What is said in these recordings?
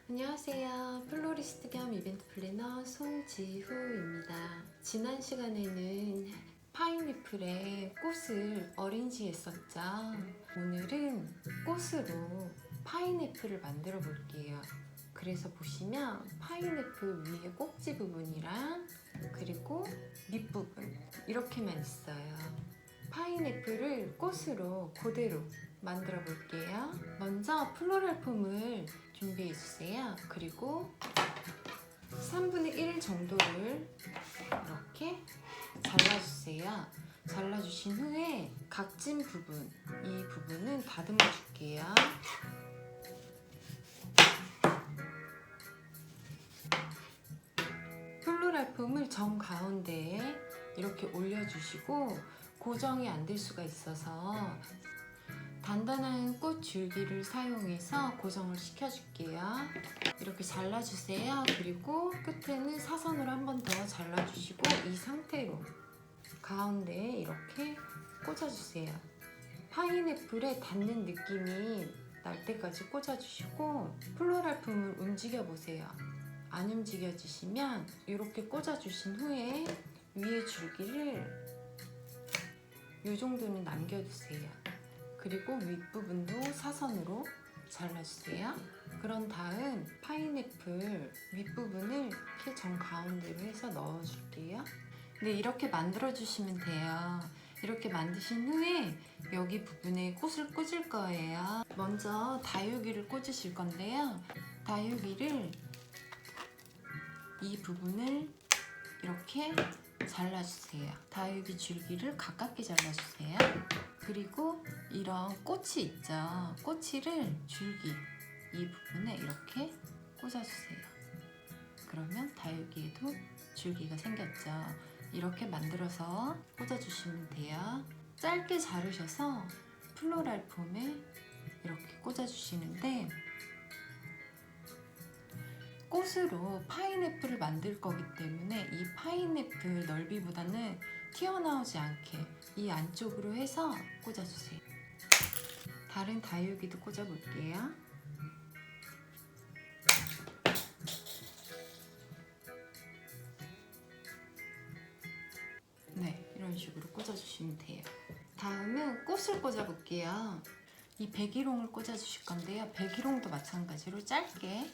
안녕하세요. 플로리스트 겸 이벤트 플래너 송지후입니다. 지난 시간에는 파인애플에 꽃을 어레인지했었죠. 오늘은 꽃으로 파인애플을 만들어 볼게요. 그래서 보시면 파인애플 위에 꼭지 부분이랑 그리고 밑부분 이렇게만 있어요. 파인애플을 꽃으로 그대로 만들어 볼게요. 먼저 플로럴 폼을 준비해 주세요. 그리고 3분의 1 정도를 이렇게 잘라주세요. 잘라주신 후에 각진 부분, 이 부분은 다듬어 줄게요. 플로럴 폼을 정 가운데에 이렇게 올려주시고 고정이 안 될 수가 있어서 단단한 꽃 줄기를 사용해서 고정을 시켜줄게요. 이렇게 잘라주세요. 그리고 끝에는 사선으로 한 번 더 잘라주시고 이 상태로 가운데에 이렇게 꽂아주세요. 파인애플에 닿는 느낌이 날 때까지 꽂아주시고 플로럴 폼을 움직여보세요. 안 움직여지시면 이렇게 꽂아주신 후에 위에 줄기를 이 정도는 남겨두세요. 그리고 윗부분도 사선으로 잘라주세요. 그런 다음 파인애플 윗부분을 이렇게 정 가운데로 해서 넣어줄게요. 네, 이렇게 만들어주시면 돼요. 이렇게 만드신 후에 여기 부분에 꽃을 꽂을 거예요. 먼저 다육이를 꽂으실 건데요. 다육이를 이 부분을 이렇게 잘라주세요. 다육이 줄기를 가깝게 잘라주세요. 그리고 이런 꽃이 있죠. 꼬치를 줄기 이 부분에 이렇게 꽂아주세요. 그러면 다육이에도 줄기가 생겼죠. 이렇게 만들어서 꽂아주시면 돼요. 짧게 자르셔서 플로럴 폼에 이렇게 꽂아주시는데 꽃으로 파인애플을 만들 거기 때문에 이 파인애플 넓이보다는 튀어나오지 않게 이 안쪽으로 해서 꽂아주세요. 다른 다육이도 꽂아볼게요. 네, 이런 식으로 꽂아주시면 돼요. 다음은 꽃을 꽂아볼게요. 이 백일홍을 꽂아주실 건데요. 백일홍도 마찬가지로 짧게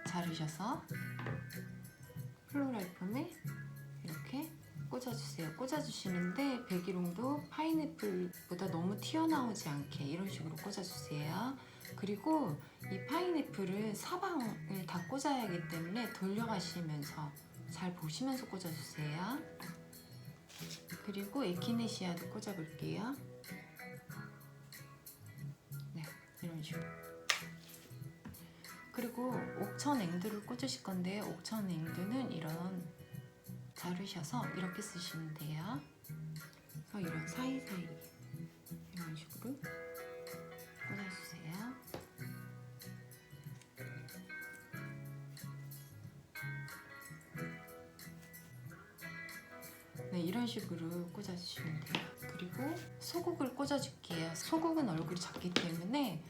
자르셔서 플로럴 폼에 이렇게 꽂아주세요. 꽂아주시는데 백일홍도 파인애플보다 너무 튀어나오지 않게 이런 식으로 꽂아주세요. 그리고 이 파인애플은 사방을 다 꽂아야 하기 때문에 돌려가시면서 잘 보시면서 꽂아주세요. 그리고 에키네시아도 꽂아볼게요. 네, 이런 식으로. 그리고 옥천앵두를 꽂으실 건데요. 옥천앵두는 이런 자르셔서 이렇게 쓰시면 돼요. 그래서 이런 사이사이 이런 식으로 꽂아주세요. 네, 이런 식으로 꽂아주시면 돼요. 그리고 소국을 꽂아줄게요. 소국은 얼굴이 작기 때문에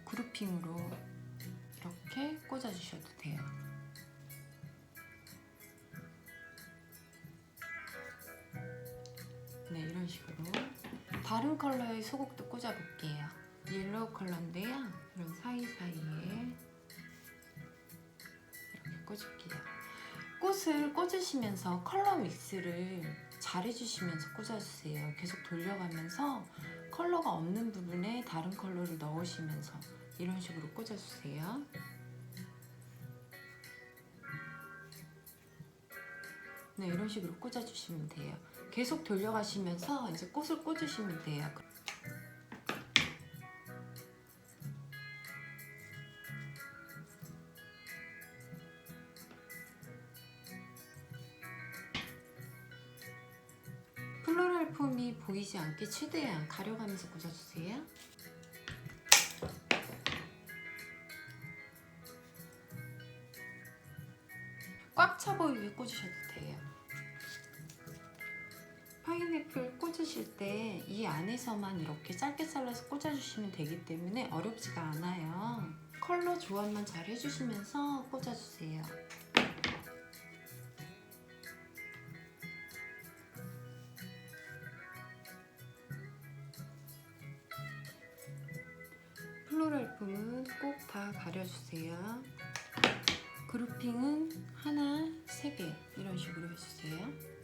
그루핑으로 이렇게 꽂아주셔도 돼요. 네, 이런 식으로 다른 컬러의 소국도 꽂아볼게요. 옐로우 컬러인데요. 이런 사이사이에 이렇게 꽂을게요. 꽃을 꽂으시면서 컬러 믹스를 잘 해주시면서 꽂아주세요. 계속 돌려가면서 컬러가 없는 부분에 다른 컬러를 넣으시면서 이런 식으로 꽂아주세요. 네, 이런 식으로 꽂아주시면 돼요. 계속 돌려가시면서 이제 꽃을 꽂으시면 돼요. 플로럴 폼이 보이지 않게 최대한 가려가면서 꽂아주세요. 꽉 차 보이게 꽂으셔도 돼요. 파인애플 꽂 꽂으실 때 이 안에서만 이렇게 짧게 잘라서 꽂아주시면 되기 때문에 어렵지가 않아요. 컬러 조합만 잘 해주시면서 꽂아주세요. 플로럴 품은 꼭 다 가려주세요. 그루핑은 하나, 3개 이런 식으로 해주세요.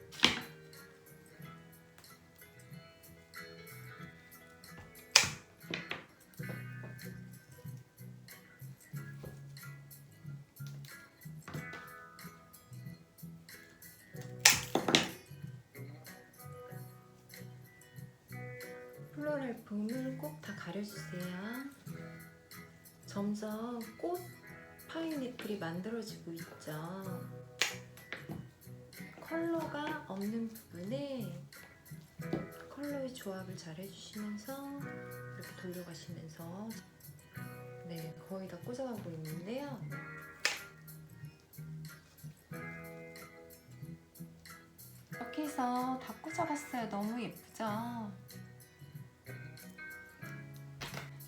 플로럴 품을 꼭 다 가려주세요. 점점 꽃 파인애플이 만들어지고 있죠. 컬러가 없는 부분에 컬러의 조합을 잘 해주시면서 이렇게 돌려가시면서 네, 거의 다 꽂아가고 있는데요. 이렇게 해서 다 꽂아봤어요. 너무 예쁘죠?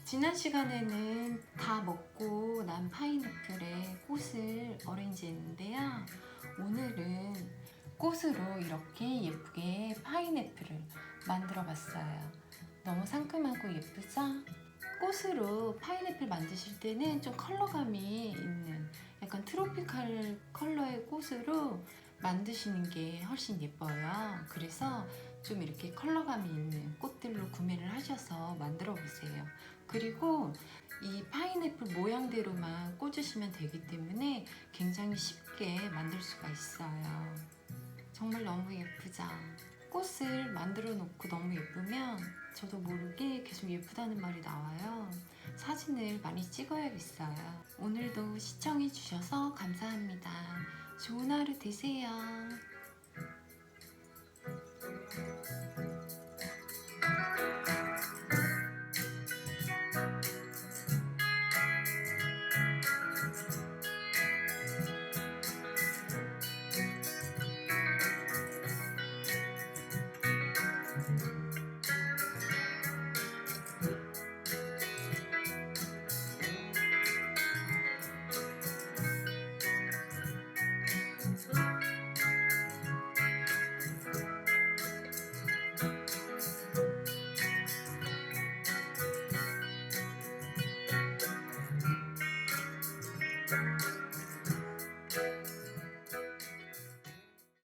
지난 시간에는 다 먹고 난 파인애플에 꽃을 어레인지 했는데요. 오늘은 꽃으로 이렇게 예쁘게 파인애플을 만들어 봤어요. 너무 상큼하고 예쁘죠? 꽃으로 파인애플 만드실 때는 좀 컬러감이 있는 약간 트로피칼 컬러의 꽃으로 만드시는 게 훨씬 예뻐요. 그래서 좀 이렇게 컬러감이 있는 꽃들로 구매를 하셔서 만들어 보세요. 그리고 이 파인애플 모양대로만 꽂으시면 되기 때문에 굉장히 쉽게 만들 수가 있어요. 정말 너무 예쁘죠? 꽃을 만들어 놓고 너무 예쁘면 저도 모르게 계속 예쁘다는 말이 나와요. 사진을 많이 찍어야겠어요. 오늘도 시청해 주셔서 감사합니다. 좋은 하루 되세요.